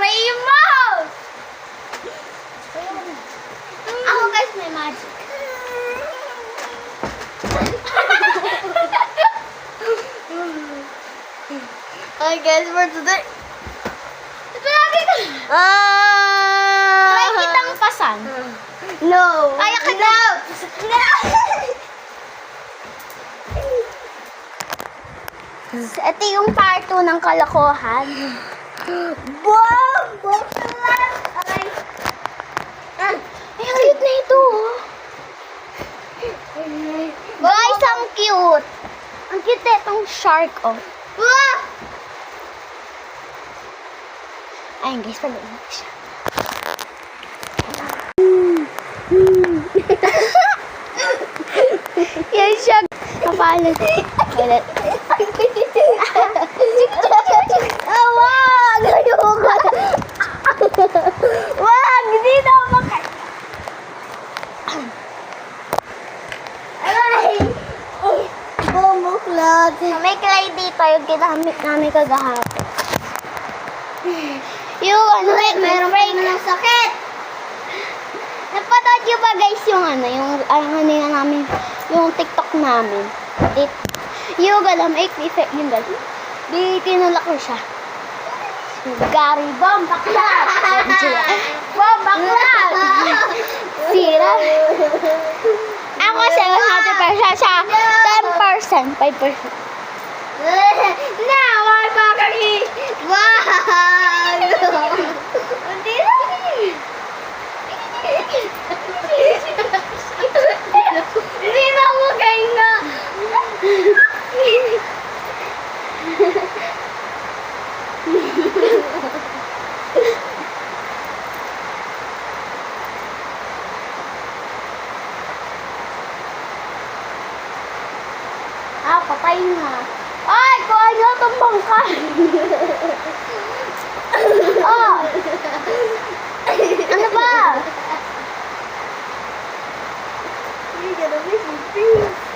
Remote! Ako guys, may magic. Hi guys, for today. Lagi ka. Try kitang pasan. No. Kaya ka na. Ito yung part 2 ng kalokohan. Wow! Buklan! Aray. Ay, ang cute na ito. Guys, ang cute. Ang cute na itong shark, oh. Wow! Ayun guys, pag-iingat siya. Yan siya. Kapalan. Kapalan. Wag! Ayoko! Wag! Hindi na makay... Aray! Bumuklat. May clay dito yung ginamit namin kagahapon. Yung ano, Meron pa ng sakit. napanood nyo ba guys yung namin, yung TikTok namin? Yung galam, effect yung galam. Di tinulak ko siya. Gary, bomb, bakla! Bomb, bakla! Sira. Ako 700%, siya 10%, 5%. Na, wag makali. Wag! Hindi na. Hindi na mo kayo na. Patay na. Ay, kuha nyo itong bangka. Oh. Ano ba? You're gonna miss me, please.